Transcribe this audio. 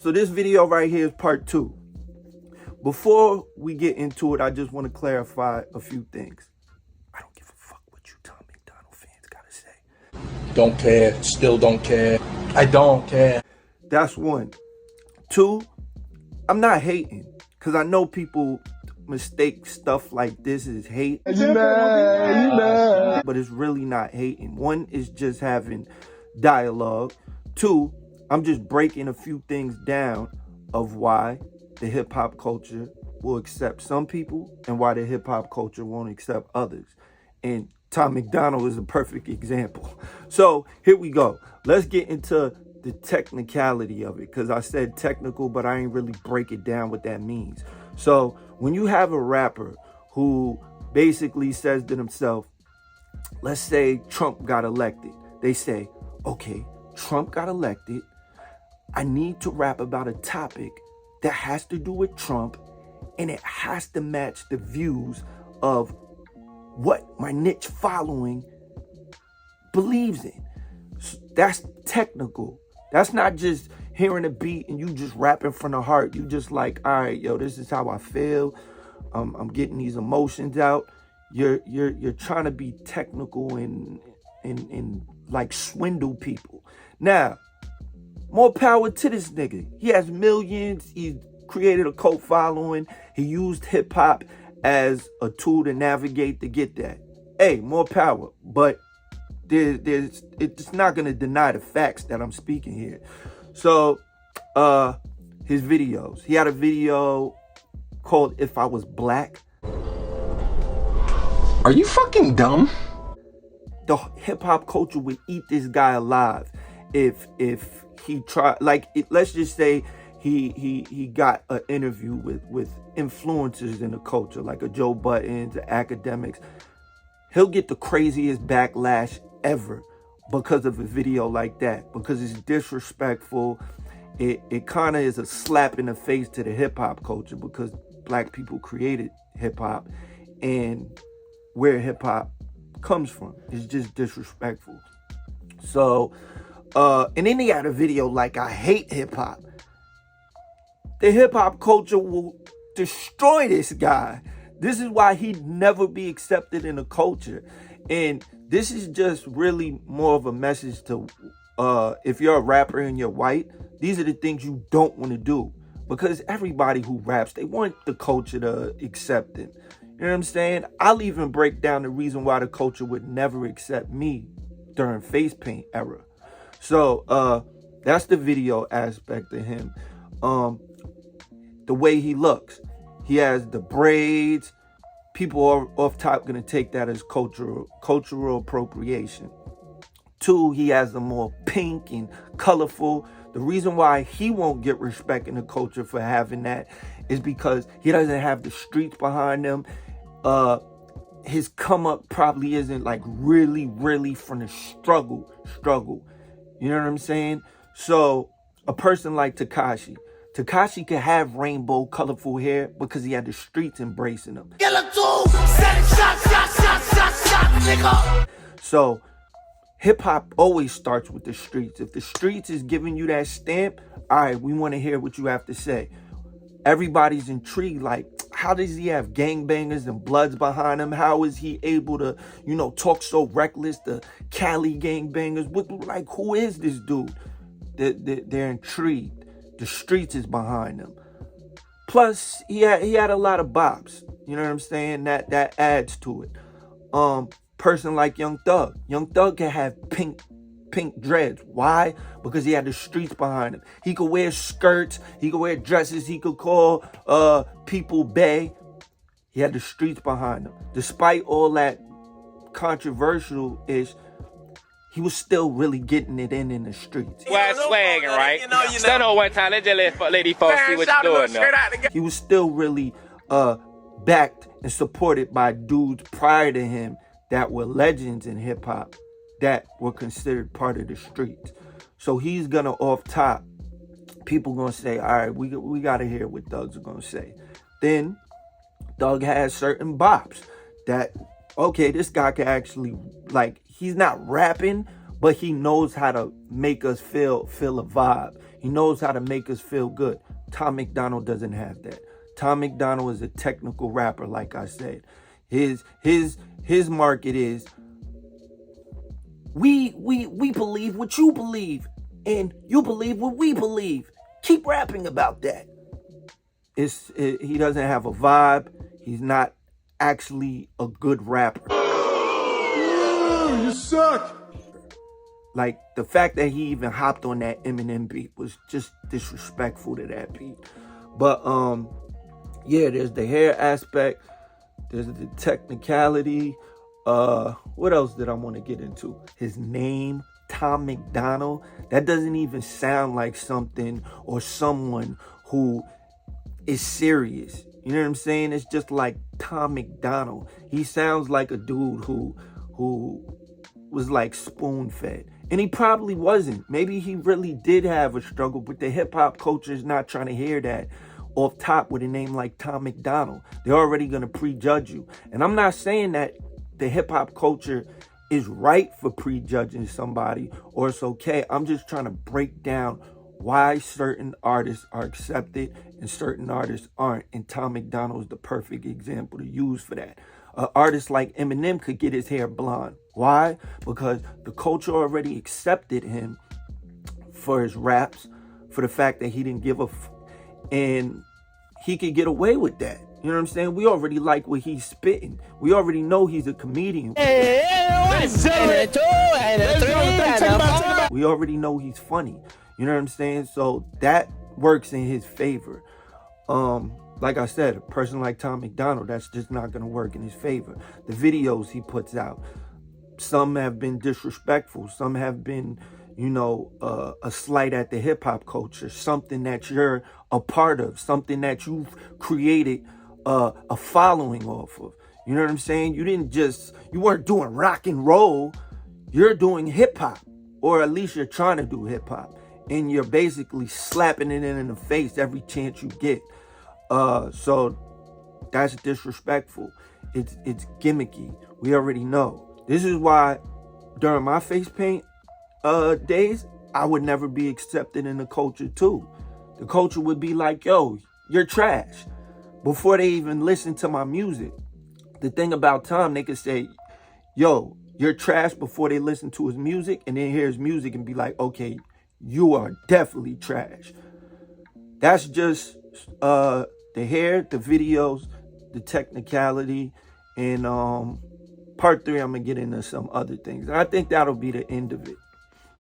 So this video right here is part 2. Before we get into it, I just want to clarify a few things. I don't give a fuck what you Tom Macdonald fans gotta say. Don't care, still don't care. I don't care. That's 1. 2, I'm not hating, because I know people mistake stuff like this as hate. You mad. But it's really not hating. 1 is just having dialogue. 2, I'm just breaking a few things down of why the hip-hop culture will accept some people and why the hip-hop culture won't accept others. And Tom Macdonald is a perfect example. So here we go. Let's get into the technicality of it, because I said technical, but I ain't really break it down what that means. So when you have a rapper who basically says to themselves, let's say Trump got elected. They say, okay, Trump got elected. I need to rap about a topic that has to do with Trump, and it has to match the views of what my niche following believes in. That's technical. That's not just hearing a beat and you just rapping from the heart. You just like, all right, yo, this is how I feel. I'm getting these emotions out. You're trying to be technical and like swindle people. Now, more power to this nigga. He has millions. He created a cult following. He used hip hop as a tool to navigate to get that. Hey, more power. But it's not going to deny the facts that I'm speaking here. So, his videos. He had a video called If I Was Black. Are you fucking dumb? The hip hop culture would eat this guy alive if he tried. Like, let's just say he got an interview with influencers in the culture, like a Joe Budden, the academics. He'll get the craziest backlash ever because of a video like that, because it's disrespectful. It kind of is a slap in the face to the hip hop culture, because black people created hip hop, and where hip hop comes from is just disrespectful. So, and then he had a video like, I hate hip hop. The hip hop culture will destroy this guy. This is why he'd never be accepted in the culture. And this is just really more of a message to, if you're a rapper and you're white, these are the things you don't want to do. Because everybody who raps, they want the culture to accept them. You know what I'm saying? I'll even break down the reason why the culture would never accept me during face paint era. So that's the video aspect of him. The way he looks. He has the braids. People are off top going to take that as cultural appropriation. 2, he has them more pink and colorful. The reason why he won't get respect in the culture for having that is because he doesn't have the streets behind him. His come up probably isn't like really from the struggle. You know what I'm saying? So a person like Tekashi could have rainbow colorful hair because he had the streets embracing him. So hip hop always starts with the streets. If the streets is giving you that stamp, all right, we want to hear what you have to say. Everybody's intrigued, like, how does he have gangbangers and bloods behind him? How is he able to, talk so reckless? The Cali gangbangers, like, who is this dude? They're intrigued. The streets is behind him. Plus, he had a lot of bops. You know what I'm saying? That adds to it. Person like Young Thug. Young Thug can have pink dreads. Why? Because he had the streets behind him. He could wear skirts. He could wear dresses. He could call people bae. He had the streets behind him. Despite all that controversial-ish, he was still really getting it in the streets. Well, swagging, right? Stand on one time, let just let lady folks see what you're doing now. He was still really backed and supported by dudes prior to him that were legends in hip hop that were considered part of the streets. So he's gonna off top. People gonna say, all right, we gotta hear what Thug's gonna say. Then Thug has certain bops that, okay, this guy can actually, like, he's not rapping, but he knows how to make us feel a vibe. He knows how to make us feel good. Tom Macdonald doesn't have that. Tom Macdonald is a technical rapper, like I said. His market is we believe what you believe, and you believe what we believe. Keep rapping about that. He doesn't have a vibe. He's not actually a good rapper. You suck. Like, the fact that he even hopped on that Eminem beat was just disrespectful to that beat. But yeah, there's the hair aspect, there's the technicality. What else did I want to get into? His name, Tom Macdonald. That doesn't even sound like something or someone who is serious. You know what I'm saying? It's just like Tom Macdonald. He sounds like a dude who was like spoon-fed. And he probably wasn't. Maybe he really did have a struggle, but the hip-hop culture is not trying to hear that off top with a name like Tom Macdonald. They're already going to prejudge you. And I'm not saying that the hip-hop culture is right for prejudging somebody or it's okay. I'm just trying to break down why certain artists are accepted and certain artists aren't. And Tom Macdonald is the perfect example to use for that. An artist like Eminem could get his hair blonde. Why? Because the culture already accepted him for his raps, for the fact that he didn't give a and he could get away with that. You know what I'm saying? We already like what he's spitting. We already know he's a comedian. We already know he's funny. You know what I'm saying? So that works in his favor. Like I said, a person like Tom Macdonald, that's just not going to work in his favor. The videos he puts out, some have been disrespectful. Some have been, you know, a slight at the hip hop culture, something that you're a part of, something that you've created a following off of. You know what I'm saying? You weren't doing rock and roll. You're doing hip hop, or at least you're trying to do hip hop. And you're basically slapping it in the face every chance you get. So that's disrespectful. It's gimmicky. We already know. This is why during my face paint days, I would never be accepted in the culture too. The culture would be like, yo, you're trash. Before they even listen to my music. The thing about Tom, they could say, yo, you're trash before they listen to his music, and then hear his music and be like, okay, you are definitely trash. That's just the hair, the videos, the technicality, and part 3, I'm going to get into some other things. And I think that'll be the end of it.